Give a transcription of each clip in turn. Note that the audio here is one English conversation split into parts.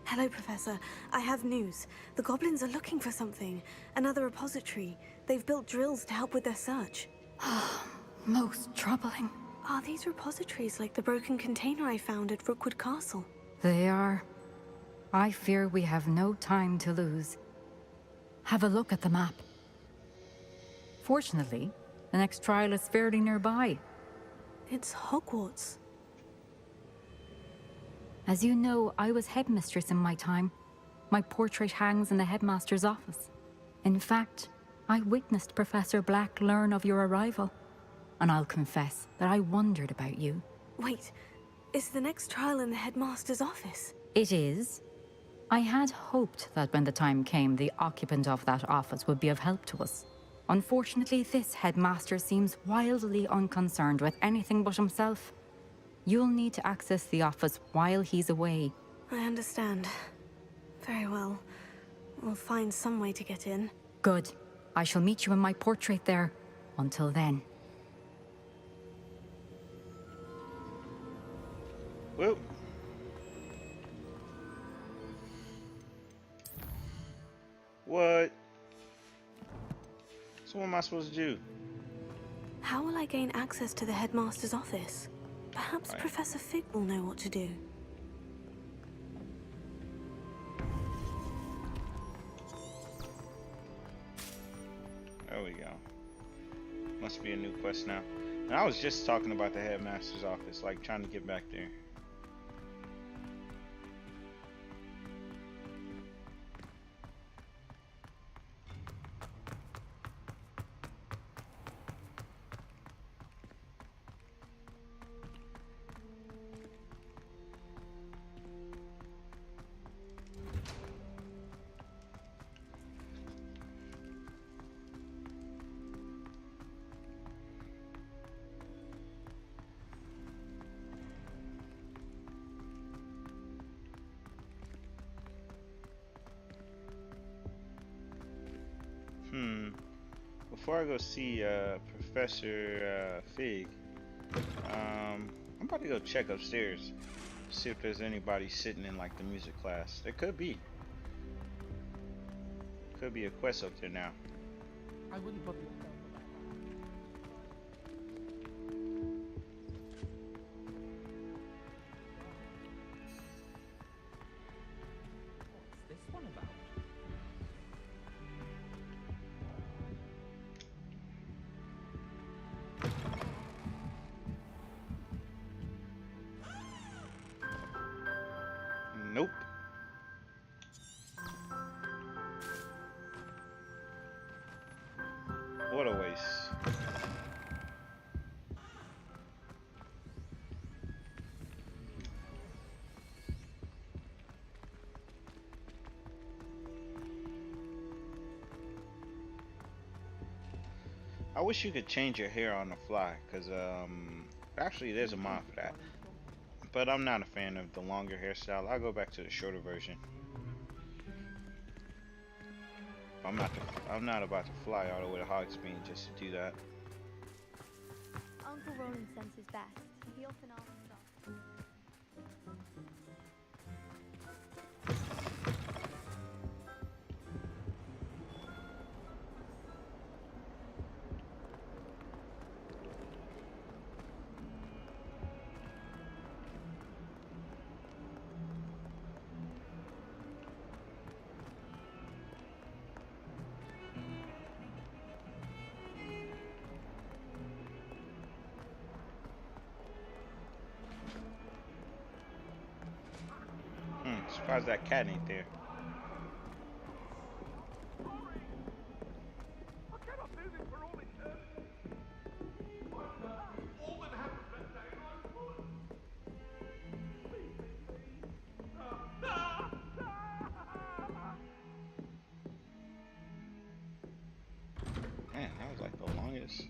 Hello, Professor. I have news. The goblins are looking for something. Another repository. They've built drills to help with their search. Most troubling. Are these repositories like the broken container I found at Rookwood Castle? They are. I fear we have no time to lose. Have a look at the map. Fortunately, the next trial is fairly nearby. It's Hogwarts. As you know, I was headmistress in my time. My portrait hangs in the headmaster's office. In fact, I witnessed Professor Black learn of your arrival. And I'll confess that I wondered about you. Wait, is the next trial in the headmaster's office? It is. I had hoped that when the time came, the occupant of that office would be of help to us. Unfortunately, this headmaster seems wildly unconcerned with anything but himself. You'll need to access the office while he's away. I understand. Very well. We'll find some way to get in. Good. I shall meet you in my portrait there. Until then. Whoop. What? So what am I supposed to do? How will I gain access to the headmaster's office? Perhaps Right. Professor Fig will know what to do. There we go. Must be a new quest now. And I was just talking about the headmaster's office, like trying to get back there. Before I go see Professor Fig, I'm about to go check upstairs, see if there's anybody sitting in like the music class. There could be. Could be a quest up there now. I wouldn't bother. What's this one about? Nope. What a waste. I wish you could change your hair on the fly, cause actually there's a mod for that. But I'm not a fan of the longer hairstyle. I'll go back to the shorter version. I'm not about to fly all the way to Hogsmeade just to do that. Uncle Roland senses best. He often asks us. Surprised that cat ain't there. Man, that was like the longest.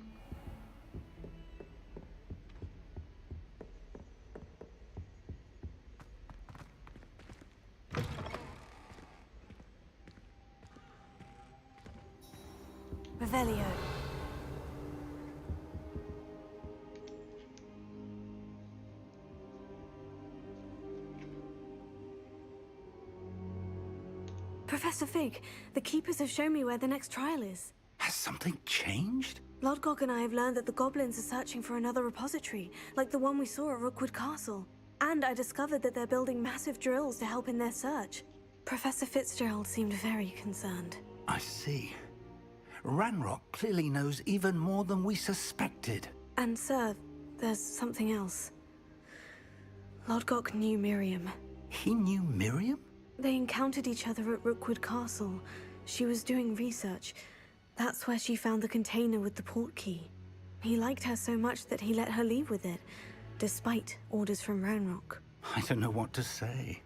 Revelio. Professor Fig, the Keepers have shown me where the next trial is. Has something changed? Lodgok and I have learned that the goblins are searching for another repository, like the one we saw at Rookwood Castle. And I discovered that they're building massive drills to help in their search. Professor Fitzgerald seemed very concerned. I see. Ranrock clearly knows even more than we suspected. And sir, there's something else. Lodgok knew Miriam. He knew Miriam? They encountered each other at Rookwood Castle. She was doing research. That's where she found the container with the port key. He liked her so much that he let her leave with it, despite orders from Ranrock. I don't know what to say.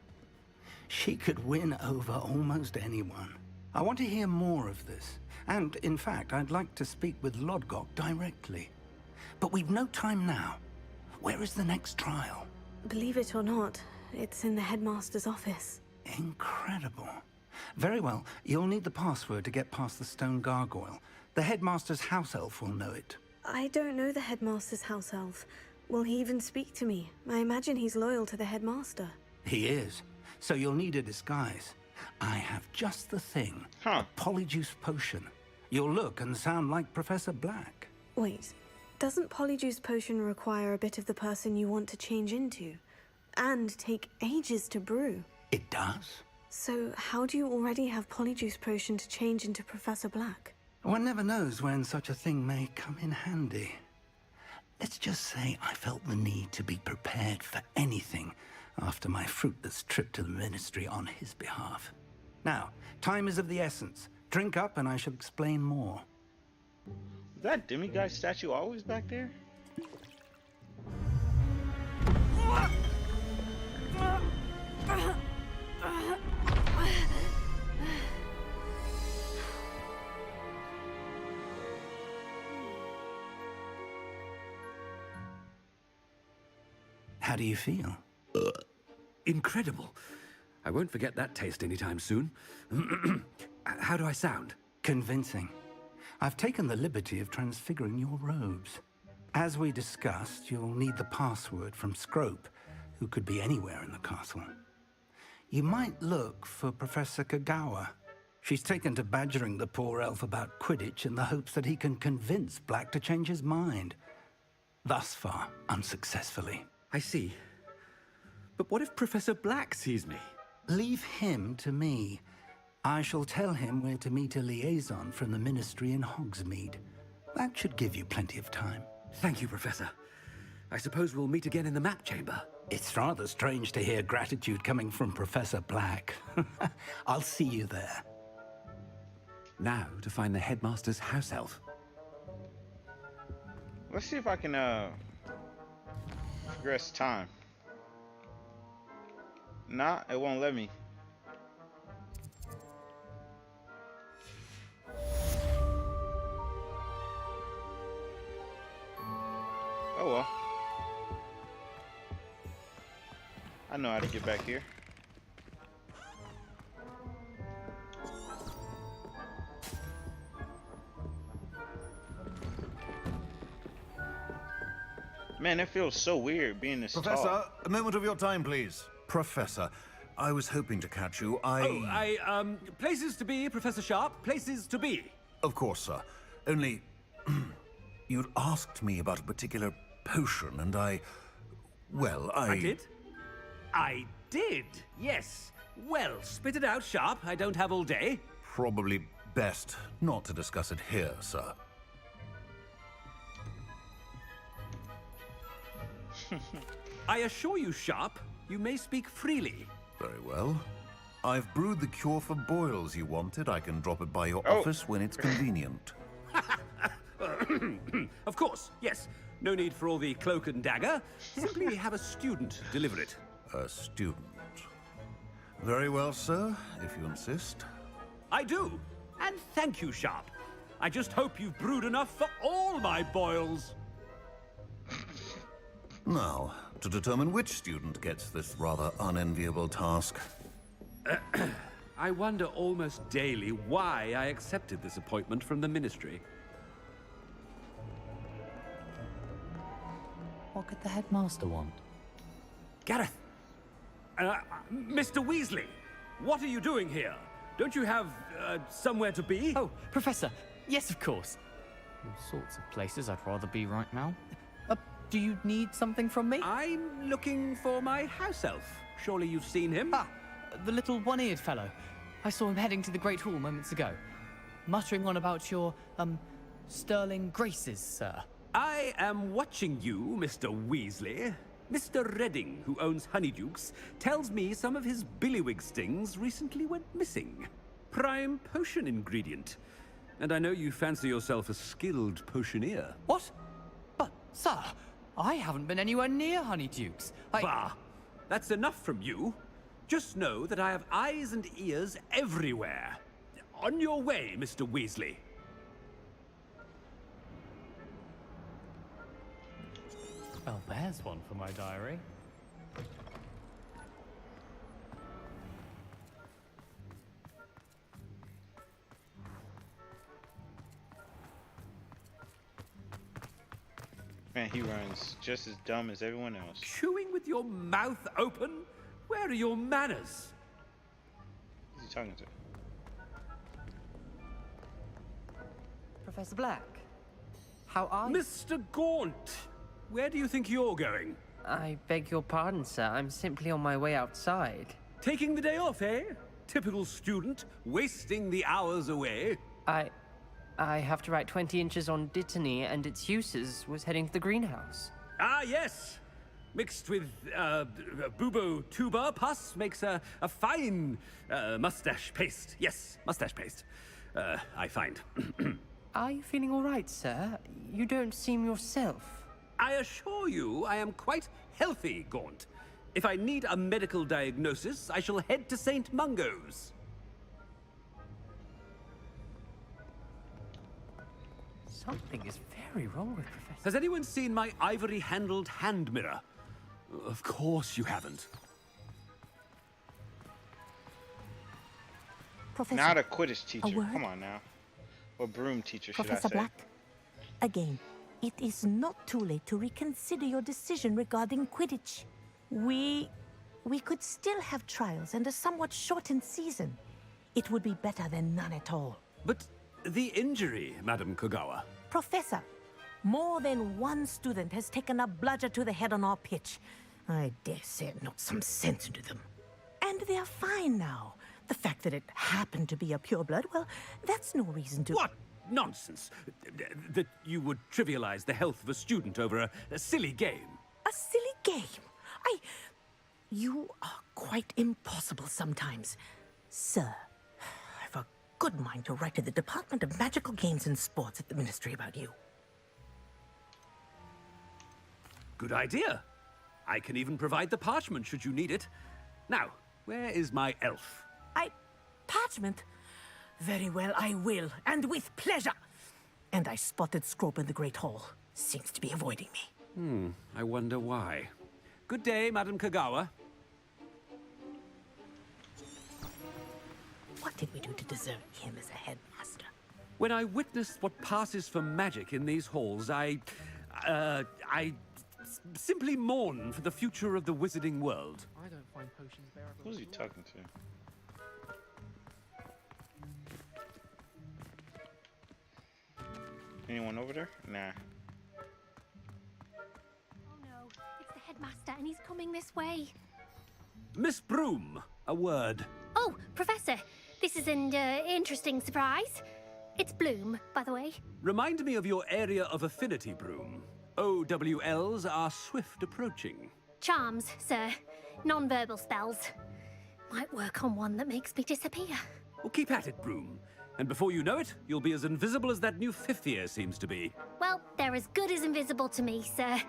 She could win over almost anyone. I want to hear more of this. And, in fact, I'd like to speak with Lodgok directly. But we've no time now. Where is the next trial? Believe it or not, it's in the headmaster's office. Incredible. Very well, you'll need the password to get past the stone gargoyle. The headmaster's house elf will know it. I don't know the headmaster's house elf. Will he even speak to me? I imagine he's loyal to the headmaster. He is. So you'll need a disguise. I have just the thing. Huh. A polyjuice potion. You'll look and sound like Professor Black. Wait, doesn't Polyjuice Potion require a bit of the person you want to change into? And take ages to brew? It does. So how do you already have Polyjuice Potion to change into Professor Black? One never knows when such a thing may come in handy. Let's just say I felt the need to be prepared for anything after my fruitless trip to the Ministry on his behalf. Now, time is of the essence. Drink up and I shall explain more. Is that demiguise statue always back there? How do you feel? Incredible. I won't forget that taste anytime soon. How do I sound? Convincing. I've taken the liberty of transfiguring your robes. As we discussed, you'll need the password from Scrope, who could be anywhere in the castle. You might look for Professor Kagawa. She's taken to badgering the poor elf about Quidditch in the hopes that he can convince Black to change his mind. Thus far, unsuccessfully. I see. But what if Professor Black sees me? Leave him to me. I shall tell him where to meet a liaison from the Ministry in Hogsmeade. That should give you plenty of time. Thank you, Professor. I suppose we'll meet again in the map chamber. It's rather strange to hear gratitude coming from Professor Black. I'll see you there. Now to find the headmaster's house elf. Let's see if I can progress time. Nah, it won't let me. Oh well. I know how to get back here. Man, it feels so weird being this Professor, tall. a moment of your time, please. Professor, I was hoping to catch you. Places to be, Professor Sharp. Places to be. Of course, sir. Only, you'd asked me about a particular potion, and I did? I did, yes. Well, spit it out, Sharp. I don't have all day. Probably best not to discuss it here, sir. I assure you, Sharp, you may speak freely. Very well. I've brewed the cure for boils you wanted. I can drop it by your Oh. office when it's convenient. Of course, yes. No need for all the cloak and dagger. Simply have a student deliver it. A student. Very well, sir, if you insist. I do. And thank you, Sharp. I just hope you've brewed enough for all my boils. Now, to determine which student gets this rather unenviable task. I wonder almost daily why I accepted this appointment from the Ministry. What could the headmaster want? Gareth! Mr. Weasley! What are you doing here? Don't you have, somewhere to be? Oh, Professor. Yes, of course. All sorts of places I'd rather be right now. Do you need something from me? I'm looking for my house elf. Surely you've seen him? Ah, the little one-eared fellow. I saw him heading to the Great Hall moments ago. Muttering on about your, sterling graces, sir. I am watching you, Mr. Weasley. Mr. Redding, who owns Honeydukes, tells me some of his billywig stings recently went missing. Prime potion ingredient. And I know you fancy yourself a skilled potioneer. What? But, sir, I haven't been anywhere near Honeydukes. Bah! That's enough from you. Just know that I have eyes and ears everywhere. On your way, Mr. Weasley. Well, there's one for my diary. Man, he runs just as dumb as everyone else. Chewing with your mouth open? Where are your manners? Who's he talking to? Professor Black, how are you? Mr. Gaunt, where do you think you're going? I beg your pardon, sir. I'm simply on my way outside. Taking the day off, eh? Typical student, wasting the hours away. I have to write 20 inches on Dittany and its uses. Was heading to the greenhouse. Ah, yes. Mixed with, bubo tuber pus makes a fine, mustache paste. Yes, mustache paste. I find. Are you feeling all right, sir? You don't seem yourself. I assure you I am quite healthy, Gaunt. If I need a medical diagnosis, I shall head to St. Mungo's. Something is very wrong with Professor... Has anyone seen my ivory-handled hand mirror? Of course you haven't. Professor, Not a Quidditch teacher. Come on now. Or broom teacher, should I Professor say. Black, again, it is not too late to reconsider your decision regarding Quidditch. We could still have trials and a somewhat shortened season. It would be better than none at all. But the injury, Madam Kogawa. Professor, more than one student has taken a bludger to the head on our pitch. I dare say it knocked some sense into them. And they're fine now. The fact that it happened to be a pureblood, well, that's no reason to... What nonsense! That you would trivialize the health of a student over a silly game. A silly game? You are quite impossible sometimes. Sir, I've a good mind to write to the Department of Magical Games and Sports at the Ministry about you. Good idea. I can even provide the parchment should you need it. Now, where is my elf? Parchment? Very well, I will, and with pleasure. And I spotted Scrope in the Great Hall. Seems to be avoiding me. I wonder why. Good day, Madam Kogawa. What did we do to deserve him as a headmaster? When I witnessed what passes for magic in these halls, I simply mourn for the future of the wizarding world. I don't find potions bearable. Who's he talking to? Anyone over there? Nah. Oh no, it's the headmaster and he's coming this way. Miss Broom, a word. Oh, Professor, this is an interesting surprise. It's Bloom, by the way. Remind me of your area of affinity, Broom. OWLs are swift approaching. Charms, sir. Non-verbal spells. Might work on one that makes me disappear. Well, keep at it, Broom. And before you know it, you'll be as invisible as that new fifth year seems to be. Well, they're as good as invisible to me, sir.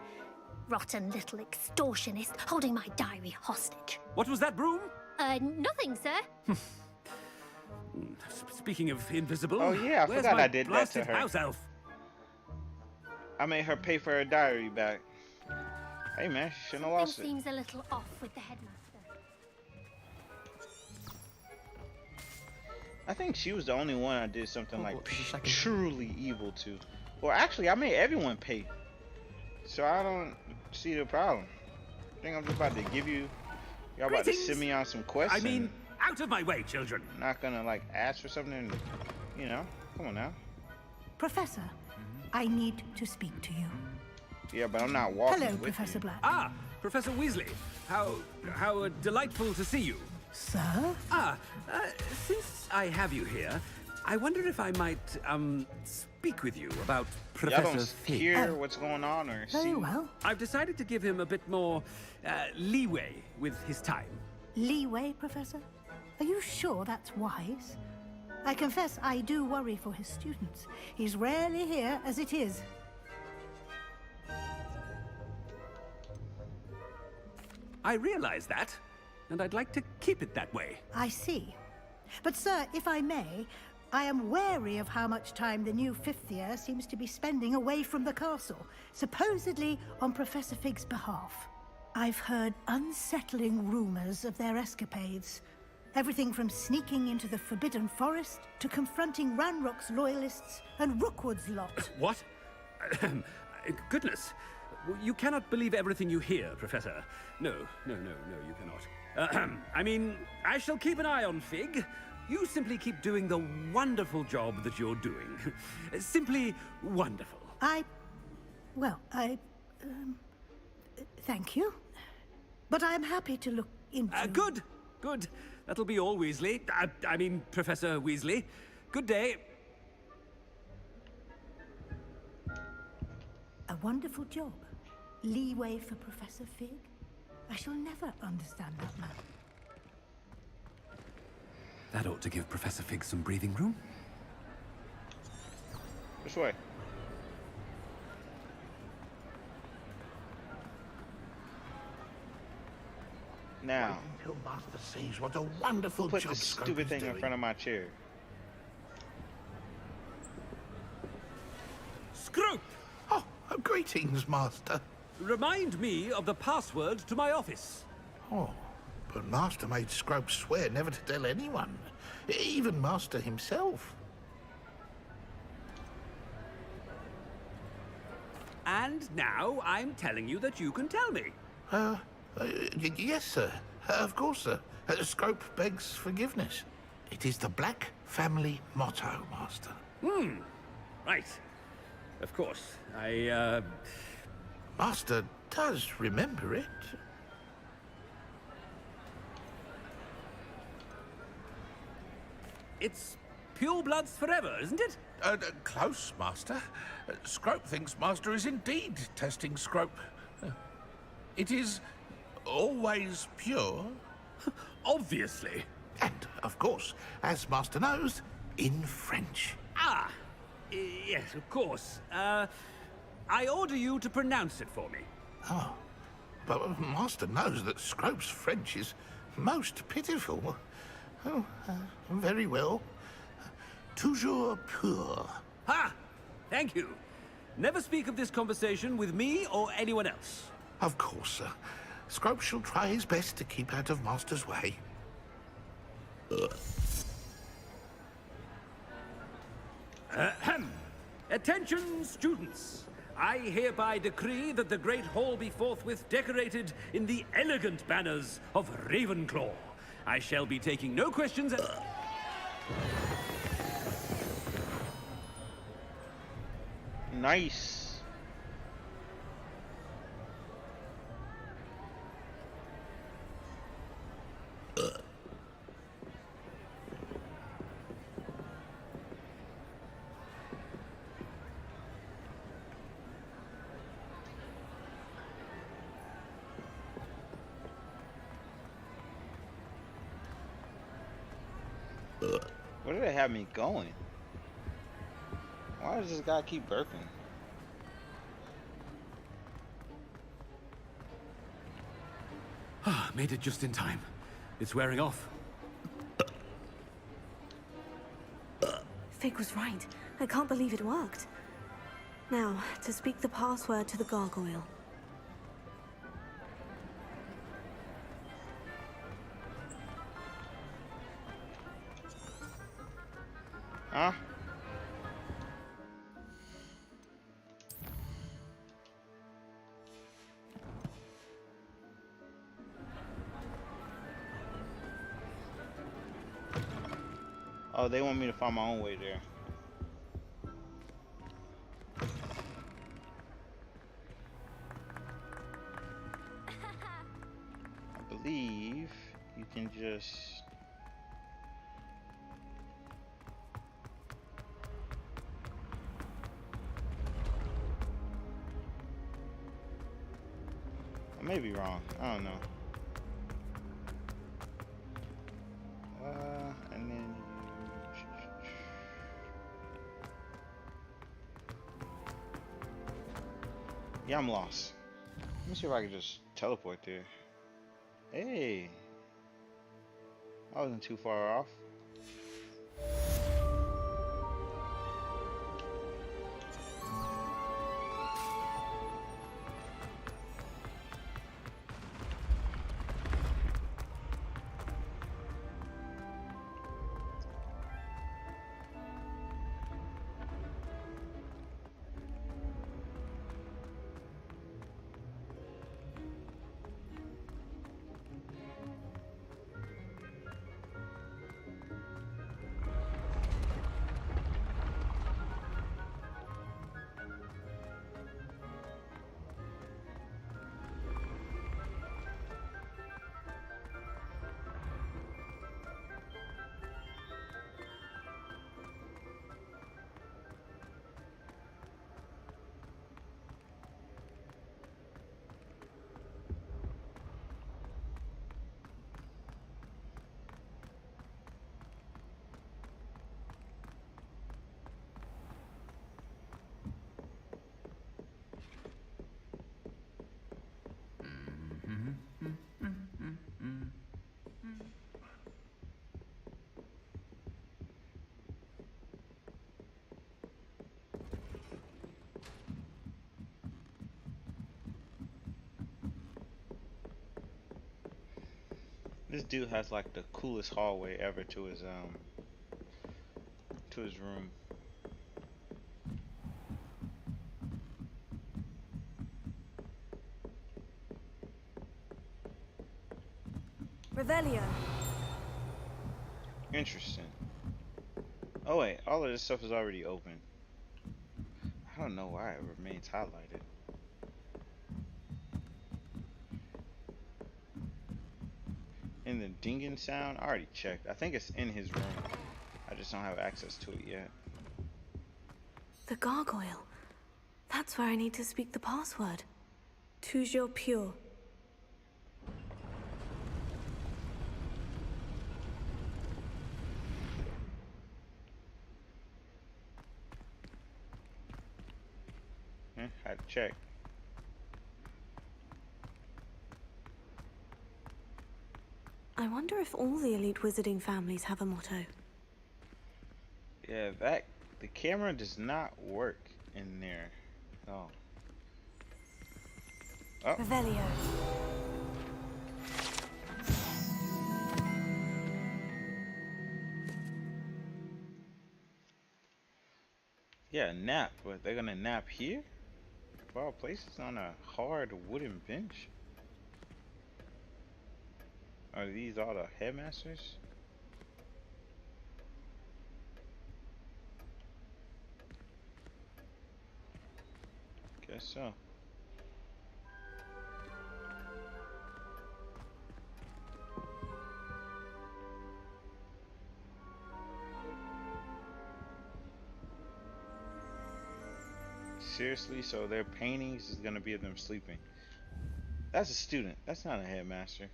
Rotten little extortionist holding my diary hostage. What was that, Broom? Nothing, sir. Speaking of invisible... Oh yeah, I where's forgot my I did that to blasted her. house elf? I made her pay for her diary back. Hey man, she shouldn't have lost Something it. seems a little off with the headmaster. I think she was the only one I did something like Hogwarts, the second. truly evil to. Well, actually, I made everyone pay. So I don't see the problem. I think I'm just about to give you... Y'all about to Greetings. send me on some quests. I mean, Out of my way, children! I'm not gonna, like, ask for something and, you know, come on now. Professor, I need to speak to you. Yeah, but I'm not walking Hello, with Professor you. Black. Ah, Professor Weasley. How delightful to see you. Sir? Since I have you here, I wonder if I might, speak with you about Y'all Professor don't Fig. hear what's going on or see? Very well. I've decided to give him a bit more, leeway with his time. Leeway, Professor? Are you sure that's wise? I confess I do worry for his students. He's rarely here as it is. I realize that, and I'd like to keep it that way. I see. But, sir, if I may, I am wary of how much time the new fifth year seems to be spending away from the castle, supposedly on Professor Fig's behalf. I've heard unsettling rumors of their escapades. Everything from sneaking into the Forbidden Forest to confronting Ranrock's loyalists and Rookwood's lot. What? Goodness. You cannot believe everything you hear, Professor. No, you cannot. I mean, I shall keep an eye on Fig. You simply keep doing the wonderful job that you're doing. Simply wonderful. Thank you. But I'm happy to look into... Good. That'll be all, Weasley. I mean, Professor Weasley. Good day. A wonderful job. Leeway for Professor Fig? I shall never understand that man. That ought to give Professor Fig some breathing room. Which way? Now, Until Master sees what a wonderful put job this Scrope stupid is thing in doing. front of my chair. Scrope! Oh, greetings, Master. Remind me of the password to my office. Oh, but Master made Scrope swear never to tell anyone, even Master himself. And now I'm telling you that you can tell me. Yes, sir. Of course, sir. Scrope begs forgiveness. It is the Black family motto, Master. Right. Of course. Master does remember it. It's pure bloods forever, isn't it? Close, Master. Scrope thinks Master is indeed testing Scrope. It is always pure. Obviously. And, of course, as Master knows, in French. Yes, of course. I order you to pronounce it for me. Oh, but Master knows that Scrope's French is most pitiful. Oh, very well. Toujours pur. Ha! Thank you. Never speak of this conversation with me or anyone else. Of course, sir. Scrope shall try his best to keep out of Master's way. Ahem. Attention, students. I hereby decree that the Great Hall be forthwith decorated in the elegant banners of Ravenclaw. I shall be taking no questions. Nice. Where do they have me going? Why does this guy keep burping? Made it just in time. It's wearing off. Fig was right. I can't believe it worked. Now, to speak the password to the gargoyle. Huh? Oh, they want me to find my own way there. I believe you can just... I may be wrong. I don't know. And then yeah, I'm lost. Let me see if I can just teleport there. Hey, I wasn't too far off. This dude has like the coolest hallway ever to his room. Revelio. Interesting. Oh wait, all of this stuff is already open. I don't know why it remains highlighted. In the dinging sound, I already checked. I think it's in his room. I just don't have access to it yet. The gargoyle. That's where I need to speak the password. Toujours pure. Had to check. I wonder if all the elite wizarding families have a motto. Yeah, the camera does not work in there. Oh. Oh. Revelio. Yeah, nap. But they're gonna nap here? Of all places, on a hard wooden bench? Are these all the headmasters? Guess so. Seriously? So their paintings is gonna be of them sleeping. That's a student. That's not a headmaster.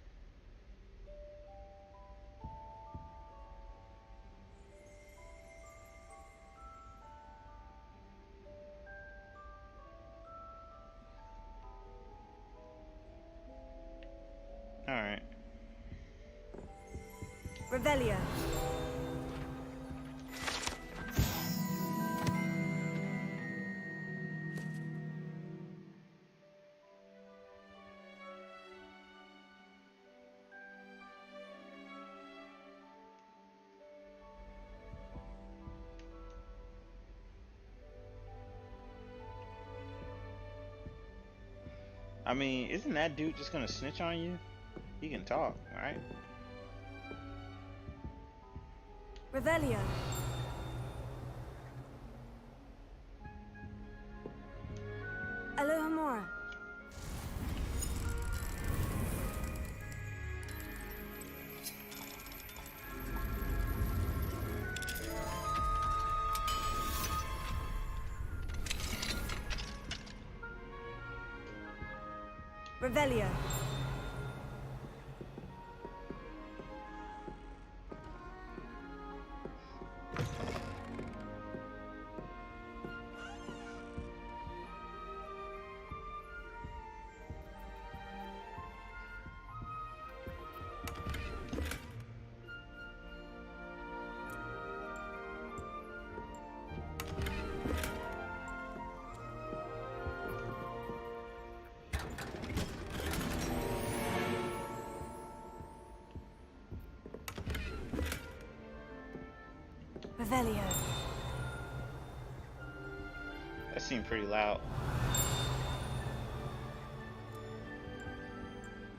Alright. Revelio. I mean, isn't that dude just gonna snitch on you? He can talk, right? Revelio. Alohomora. Revelio. Revelio. That seemed pretty loud.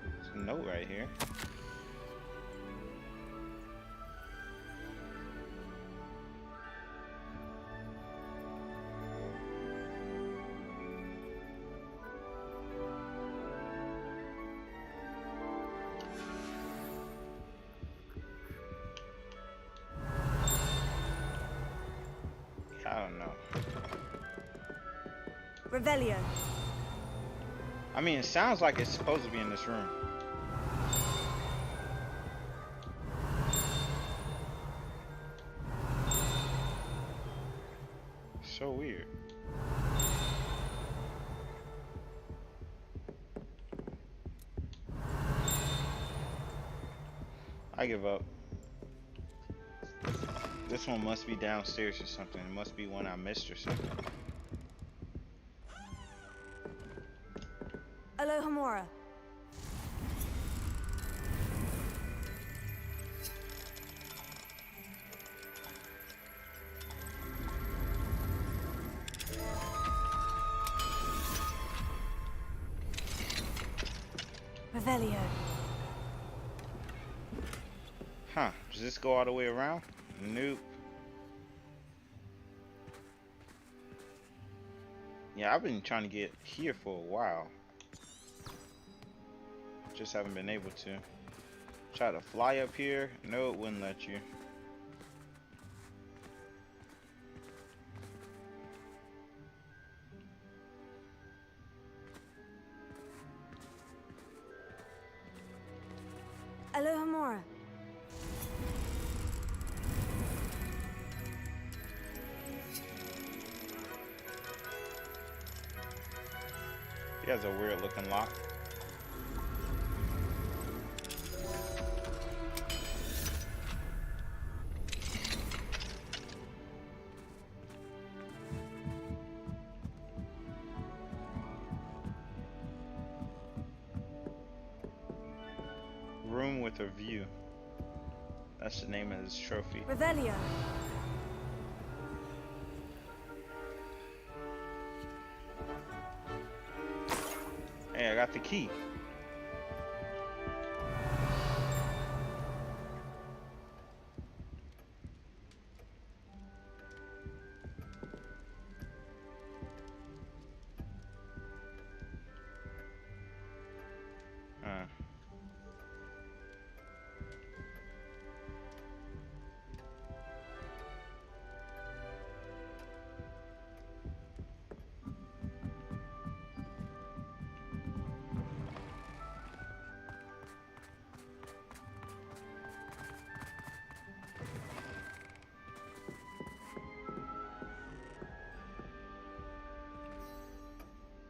There's a note right here. I don't know. Revelio. I mean, it sounds like it's supposed to be in this room. So weird. I give up. This one must be downstairs or something. It must be one I missed or something. Alohomora. Revelio. Huh, does this go all the way around? Nope. Yeah, I've been trying to get here for a while. Just haven't been able to. Try to fly up here. No, it wouldn't let you. Alohomora. He has a weird looking lock. Room with a view. That's the name of this trophy. Revelio. Hey, I got the key.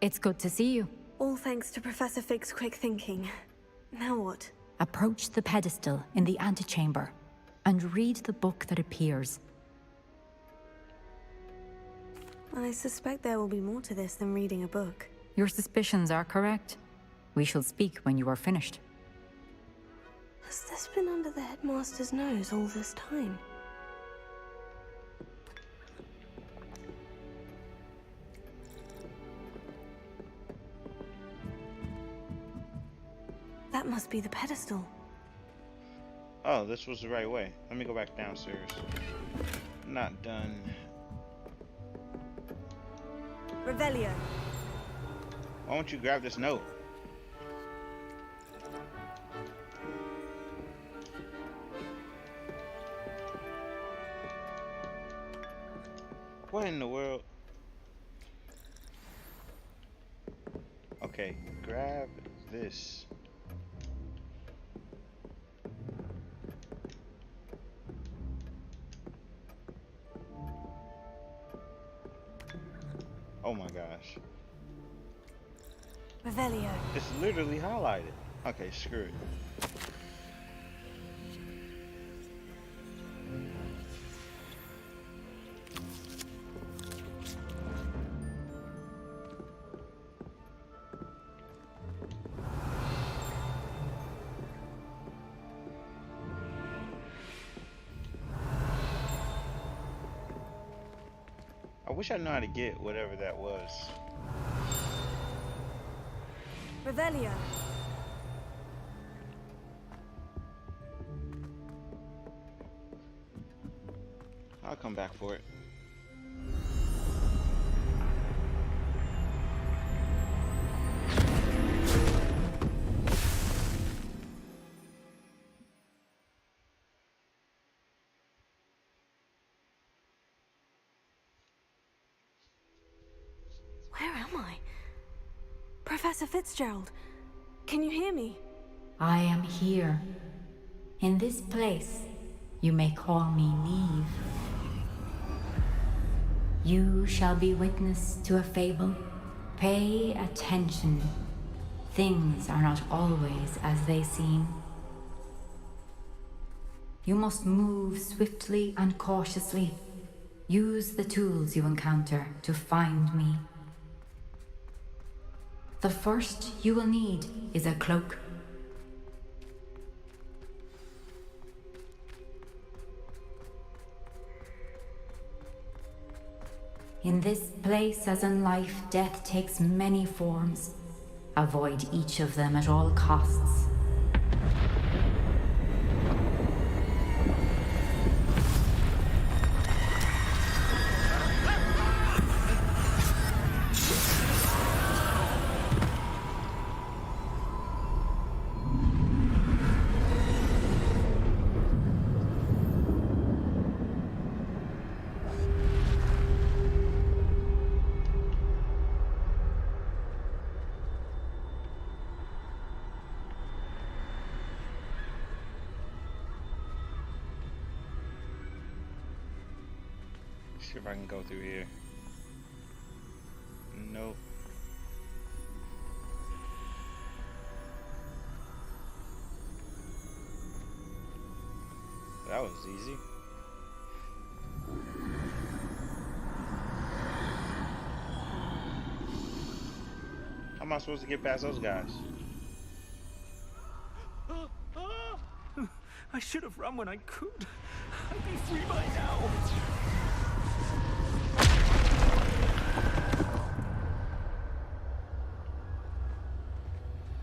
It's good to see you. All thanks to Professor Fig's quick thinking. Now what? Approach the pedestal in the antechamber and read the book that appears. I suspect there will be more to this than reading a book. Your suspicions are correct. We shall speak when you are finished. Has this been under the headmaster's nose all this time? That must be the pedestal. Oh, this was the right way. Let me go back downstairs. Not done. Revelio. Why don't you grab this note? What in the world? Okay, grab this. Oh my gosh. Revelio. It's literally highlighted. Okay, screw it. I wish I knew how to get whatever that was. Revelio. I'll come back for it. Where am I? Professor Fitzgerald, can you hear me? I am here. In this place, you may call me Niamh. You shall be witness to a fable. Pay attention. Things are not always as they seem. You must move swiftly and cautiously. Use the tools you encounter to find me. The first you will need is a cloak. In this place, as in life, death takes many forms. Avoid each of them at all costs. See if I can go through here. Nope. That was easy. How am I supposed to get past those guys? I should have run when I could. I'd be free by now.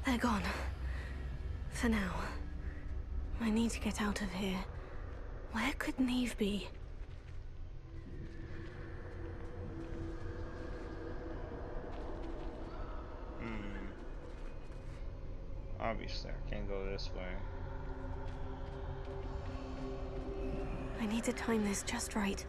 They're gone. For now. I need to get out of here. Where could Niamh be? Obviously, I can't go this way. I need to time this just right.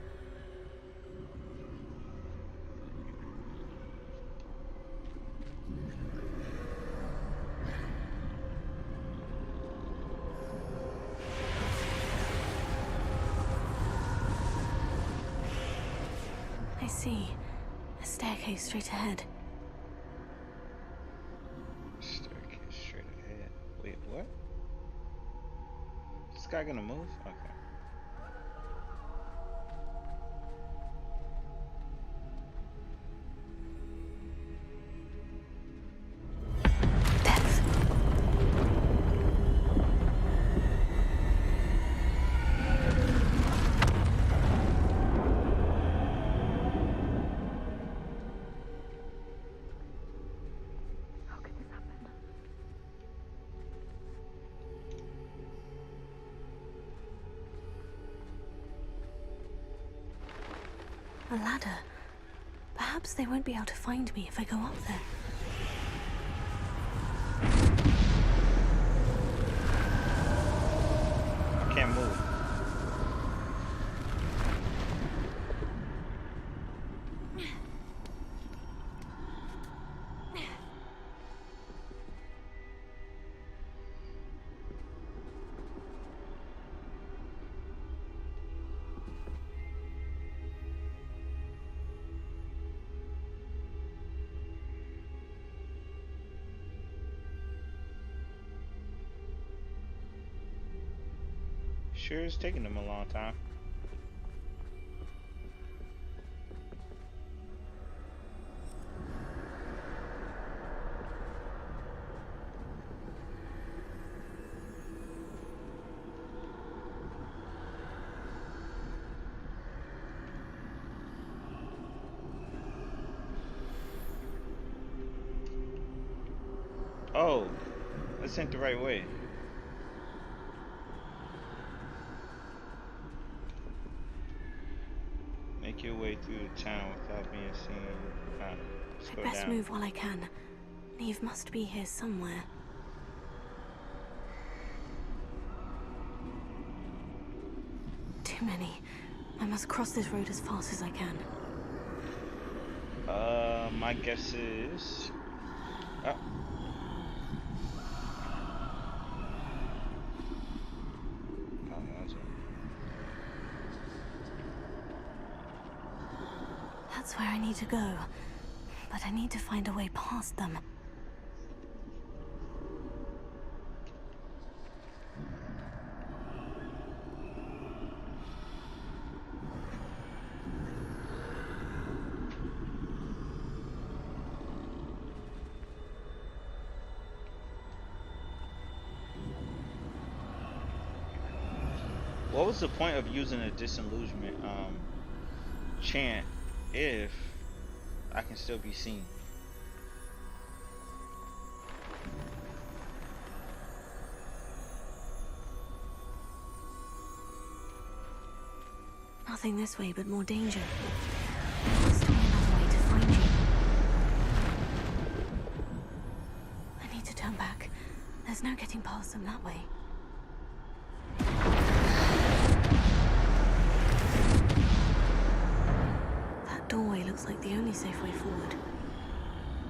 I see. A staircase straight ahead. Staircase straight ahead. Wait, what? Is this guy gonna move? Okay. A ladder. Perhaps they won't be able to find me if I go up there. I can't move. Sure is taking them a long time. Oh, this ain't the right way. Make your way through the town without being seen. Let's I'd go best down. move while I can. Niamh must be here somewhere. Too many. I must cross this road as fast as I can. My guess is... Oh. That's where I need to go. But I need to find a way past them. What was the point of using a disillusionment chant if I can still be seen? Nothing this way but more danger. There must be another way to find you. I need to turn back. There's no getting past them that way. That doorway looks like the only safe way forward.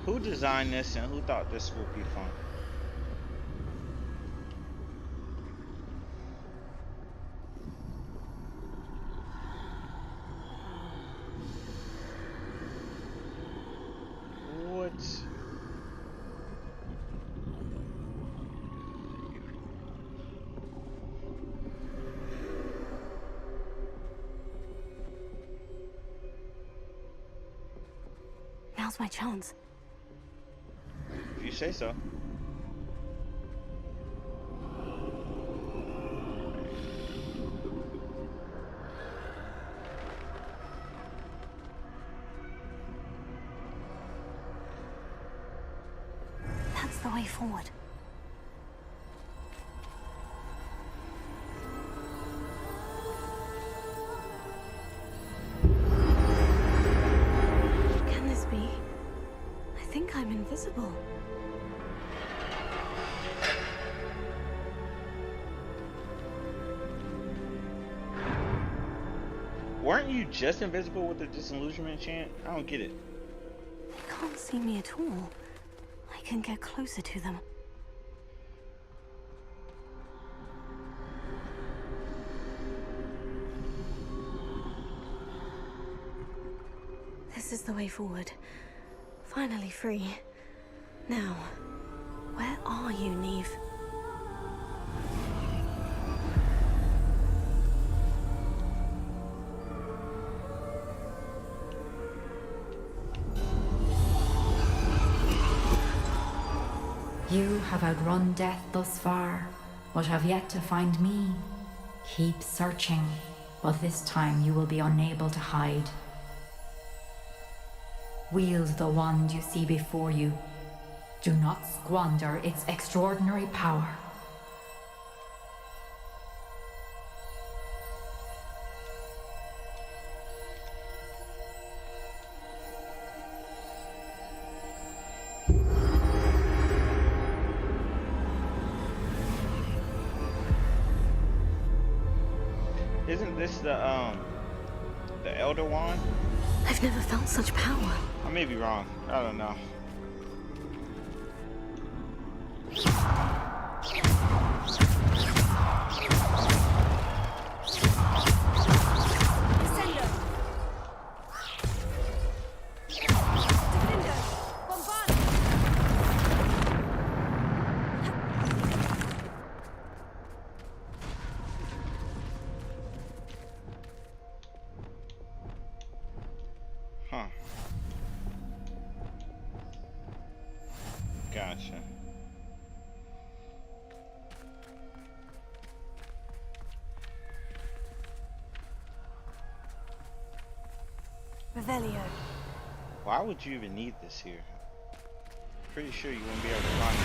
Who designed this and who thought this would be fun? Now's my chance. If you say so. That's the way forward. Can this be? I think I'm invisible. Weren't you just invisible with the disillusionment chant? I don't get it. They can't see me at all. I can get closer to them. This is the way forward. Finally free. Now, where are you, Niamh? You have outrun death thus far, but have yet to find me. Keep searching, but this time you will be unable to hide. Wield the wand you see before you. Do not squander its extraordinary power. Isn't this the Elder Wand? I've never felt such power. I may be wrong. I don't know. Huh. Gotcha. Revelio. Why would you even need this here? Pretty sure you won't be able to find it.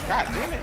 God damn it.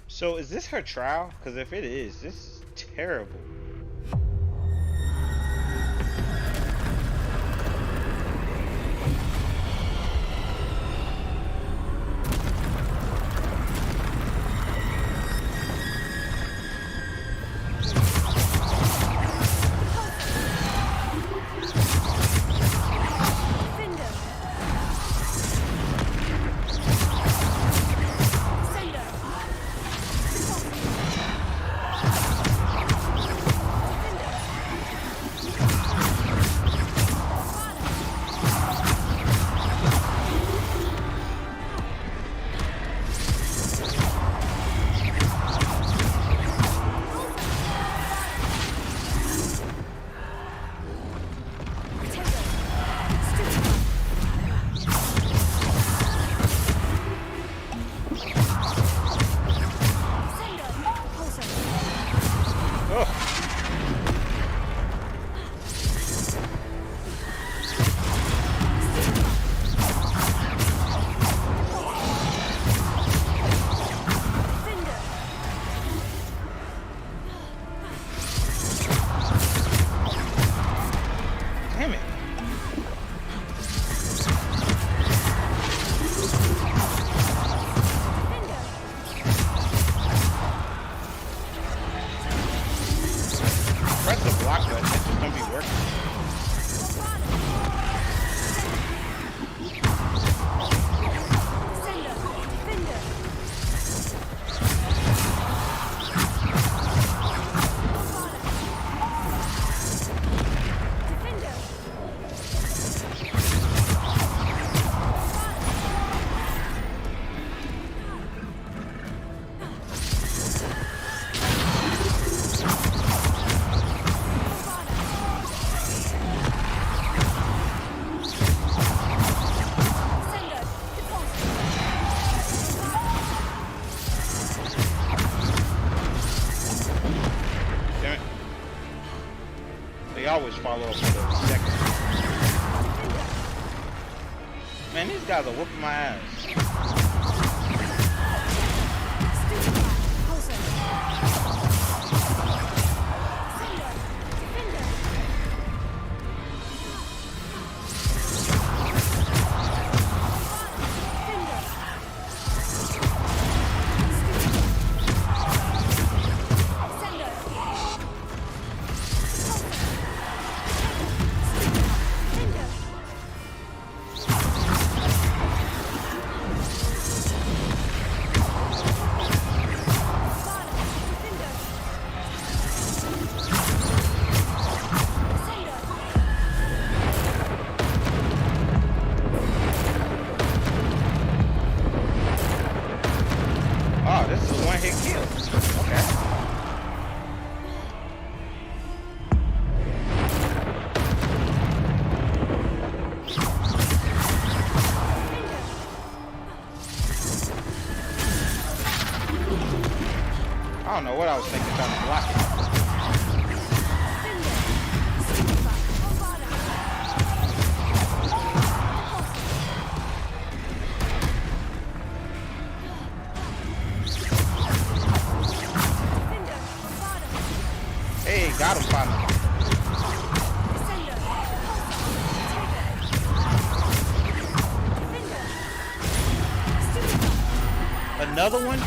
So is this her trial? Because if it is, this is terrible. always follow up with a second. Man, these guys are whooping my ass. I don't know what I was thinking trying to block it. Hey, got him finally. Another one?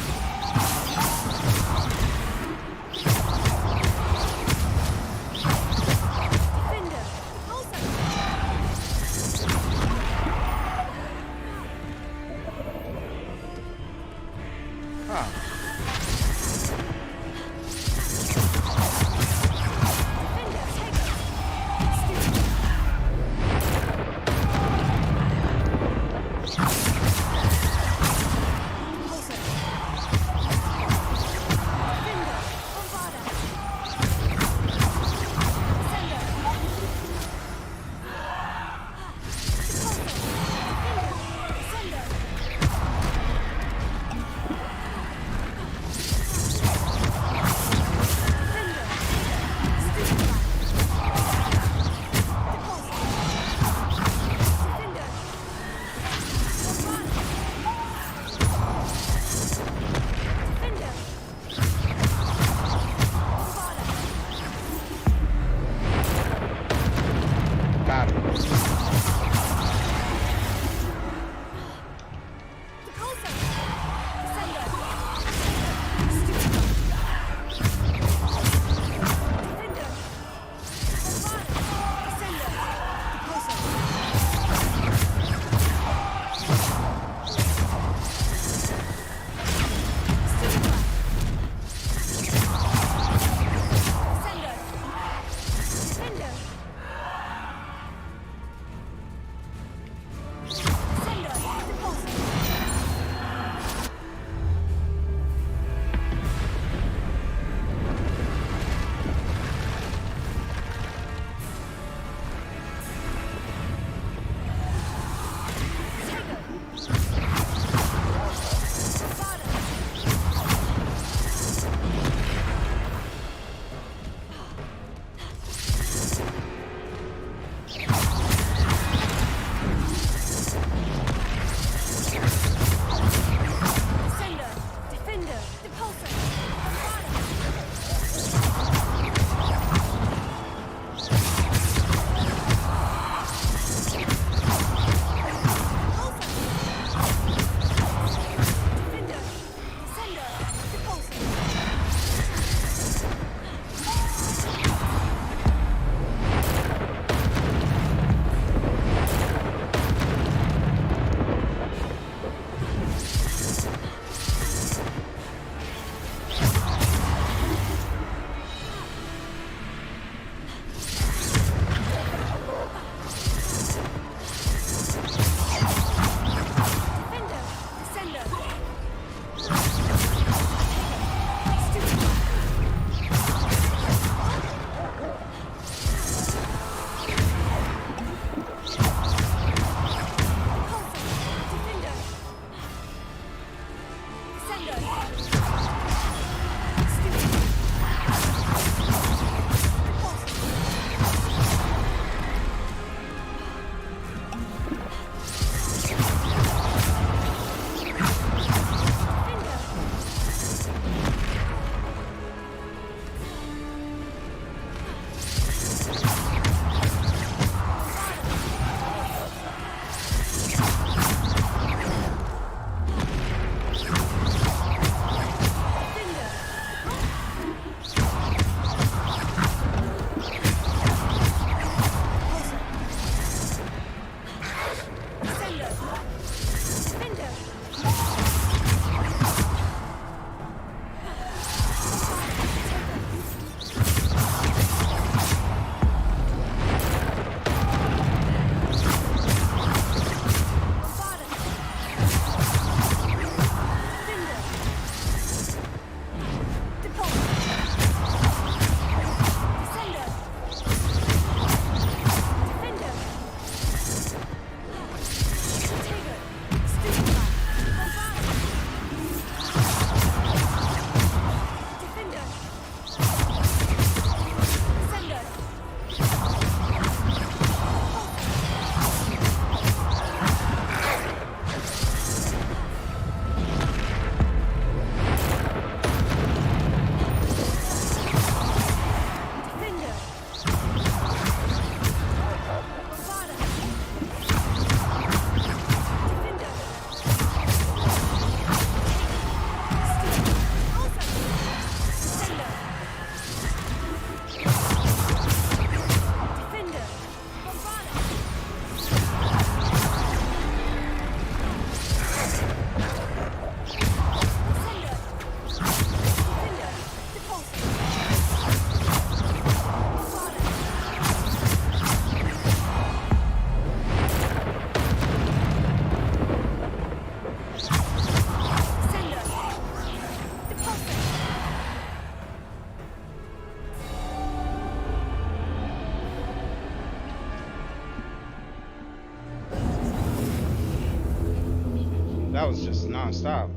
was just non-stop.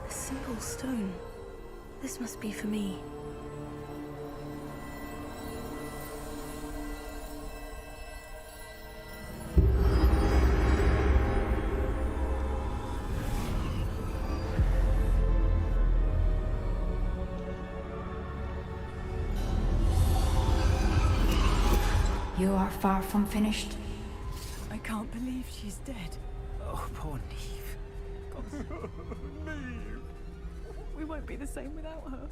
A simple stone. This must be for me. You are far from finished. I can't believe she's dead. Oh, poor Niamh. Niamh! We won't be the same without her.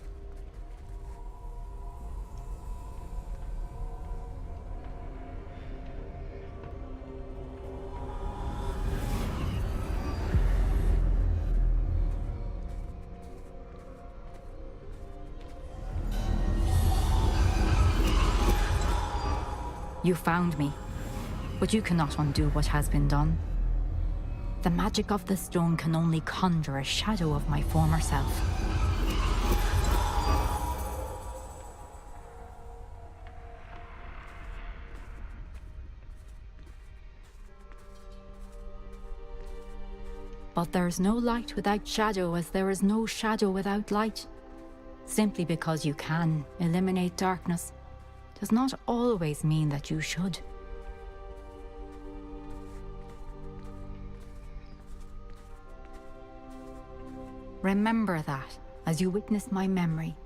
You found me, but you cannot undo what has been done. The magic of the stone can only conjure a shadow of my former self. But there's no light without shadow, as there is no shadow without light. Simply because you can eliminate darkness does not always mean that you should. Remember that as you witness my memory.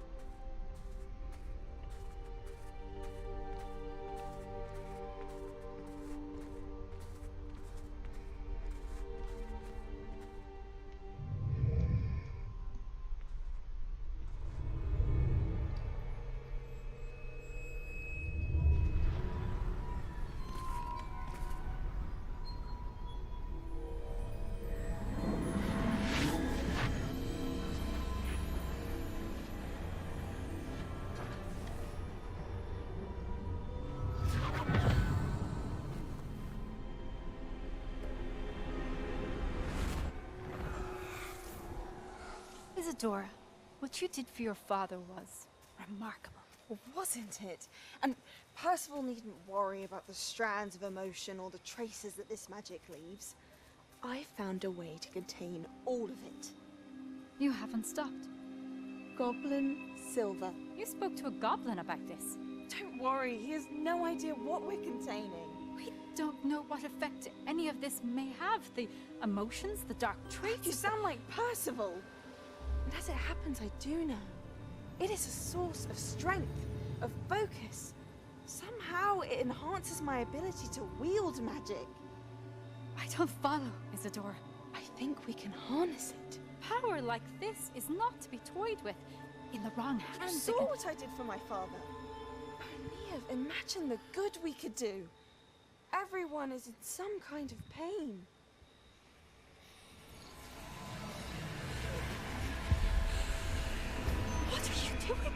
Isadora, what you did for your father was remarkable. Well, wasn't it? And Percival needn't worry about the strands of emotion or the traces that this magic leaves. I found a way to contain all of it. You haven't stopped. Goblin Silver. You spoke to a goblin about this. Don't worry, he has no idea what we're containing. We don't know what effect any of this may have. The emotions, the dark traits. You sound like Percival. And as it happens, I do know. It is a source of strength, of focus. Somehow it enhances my ability to wield magic. I don't follow, Isadora. I think we can harness it. Power like this is not to be toyed with. In the wrong hands. You saw what I did for my father. Oh, Niamh, imagine the good we could do. Everyone is in some kind of pain. What are you doing?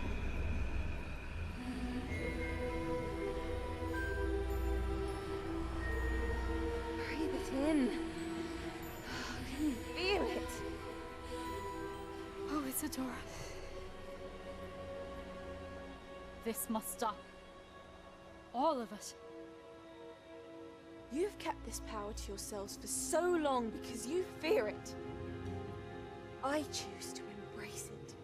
Breathe it in. Can you feel it? Oh, Isadora. This must stop. All of it. You've kept this power to yourselves for so long because you fear it. I choose to embrace it.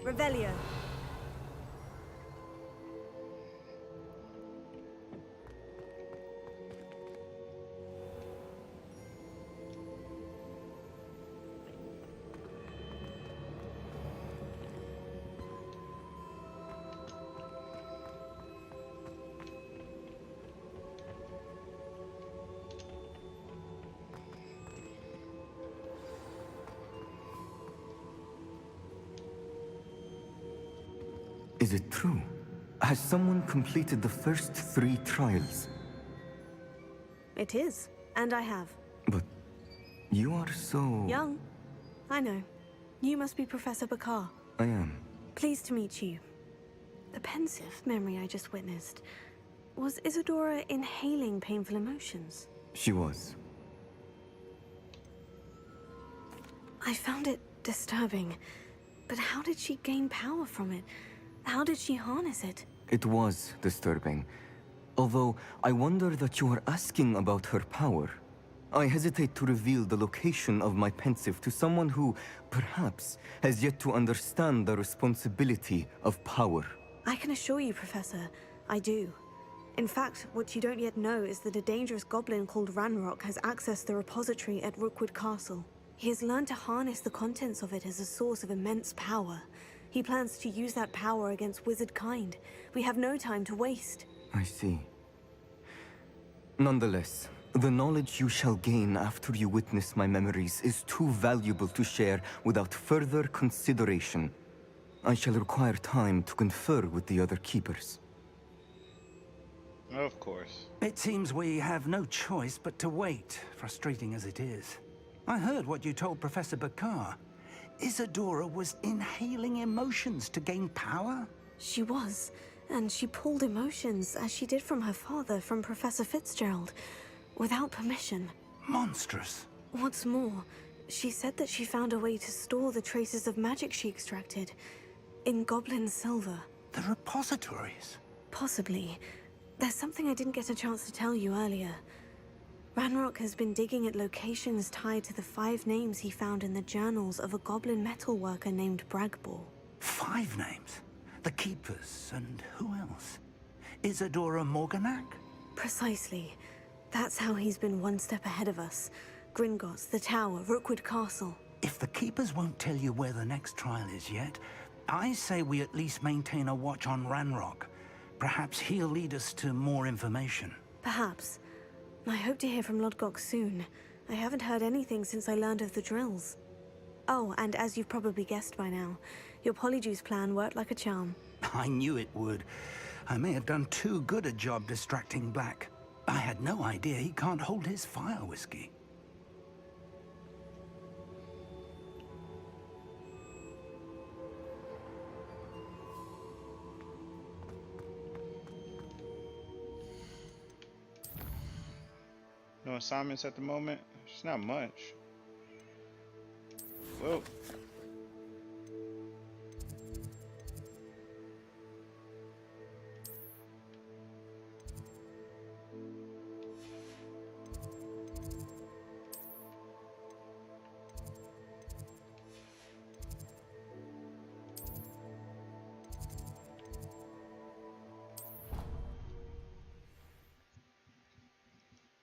Revelio. Is it true? Has someone completed the first 3 trials? It is, and I have. But you are so... Young. I know. You must be Professor Bakar. I am. Pleased to meet you. The pensive memory I just witnessed. Was Isadora inhaling painful emotions? She was. I found it disturbing. But how did she gain power from it? How did she harness it? It was disturbing. Although, I wonder that you are asking about her power. I hesitate to reveal the location of my pensive to someone who, perhaps, has yet to understand the responsibility of power. I can assure you, Professor, I do. In fact, what you don't yet know is that a dangerous goblin called Ranrock has accessed the repository at Rookwood Castle. He has learned to harness the contents of it as a source of immense power. He plans to use that power against wizard kind. We have no time to waste. I see. Nonetheless, the knowledge you shall gain after you witness my memories is too valuable to share without further consideration. I shall require time to confer with the other keepers. Of course. It seems we have no choice but to wait, frustrating as it is. I heard what you told Professor Bakar. Isadora was inhaling emotions to gain power? She was, and she pulled emotions, as she did from her father, from Professor Fitzgerald, without permission. Monstrous. What's more, she said that she found a way to store the traces of magic she extracted in goblin silver. The repositories? Possibly. There's something I didn't get a chance to tell you earlier. Ranrock has been digging at locations tied to the 5 names he found in the journals of a goblin metalworker named Bragbor. 5 names? The Keepers, and who else? Isadora Morganac? Precisely. That's how he's been one step ahead of us. Gringotts, the Tower, Rookwood Castle. If the Keepers won't tell you where the next trial is yet, I say we at least maintain a watch on Ranrock. Perhaps he'll lead us to more information. Perhaps. I hope to hear from Lodgok soon. I haven't heard anything since I learned of the drills. Oh, and as you've probably guessed by now, your Polyjuice plan worked like a charm. I knew it would. I may have done too good a job distracting Black. I had no idea he can't hold his fire whiskey. No assignments at the moment? It's not much. Whoa.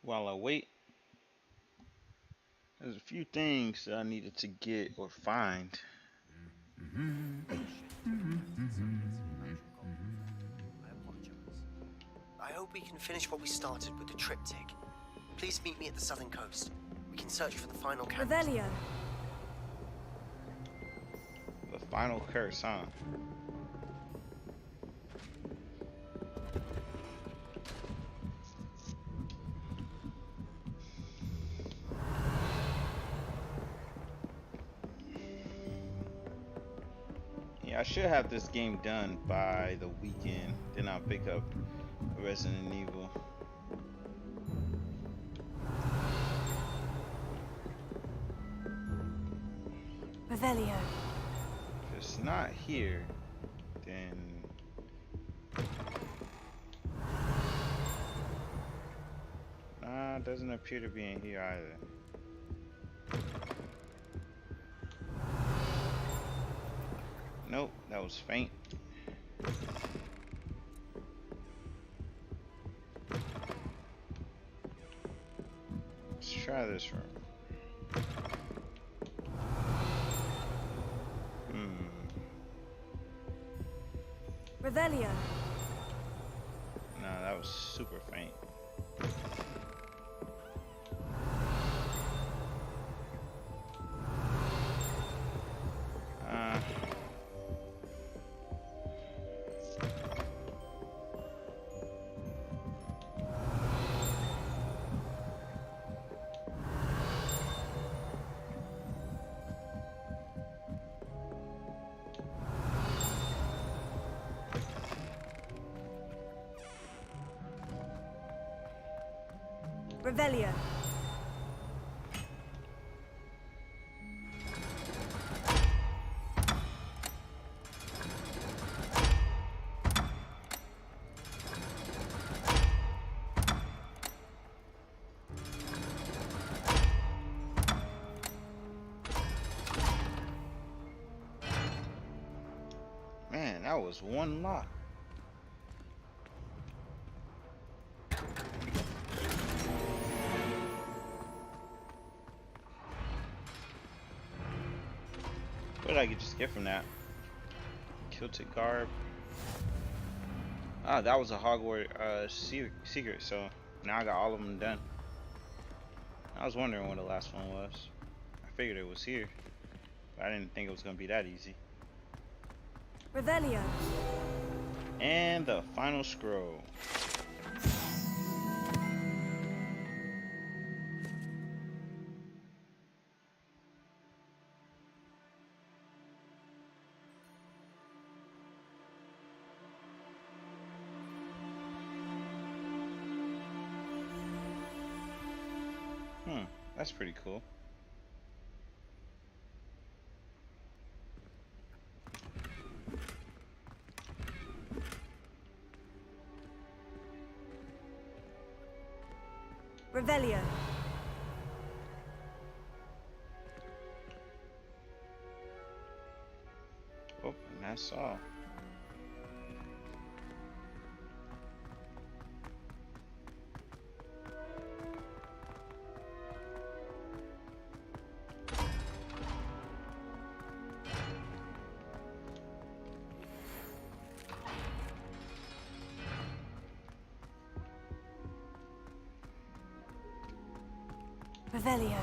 While I wait, there's a few things that I needed to get or find. I hope we can finish what we started with the triptych. Please meet me at the southern coast. We can search for the final candle. Revelio. The final curse, huh? I should have this game done by the weekend. Then I'll pick up Resident Evil. Revelio. If it's not here, then nah, it doesn't appear to be in here either. Nope, that was faint. Let's try this room. Revelio. Nah, that was super faint. Revelio. Man, that was one lock. What did I just get from that? Kilted garb. Ah, that was a Hogwarts secret, so now I got all of them done. I was wondering what the last one was. I figured it was here, but I didn't think it was gonna be that easy. Revelio. And the final scroll. That's pretty cool. Revelio. Oh, and that's all. Revelio.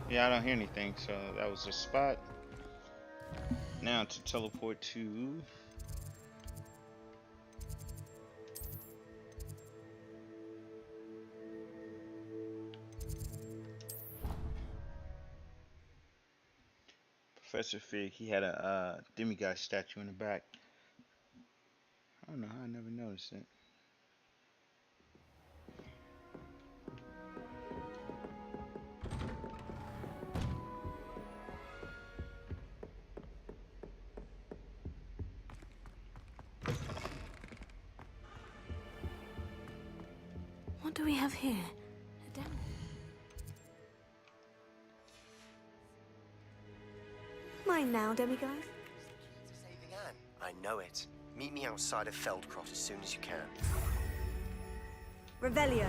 Yeah, I don't hear anything, so that was the spot. Now to teleport to Professor Fig. He had a demigod statue in the back. I don't know how I never noticed it. What do we have here? A demo. Mine now, demigod. Saving Anne. I know it. Meet me outside of Feldcroft as soon as you can. Revelio.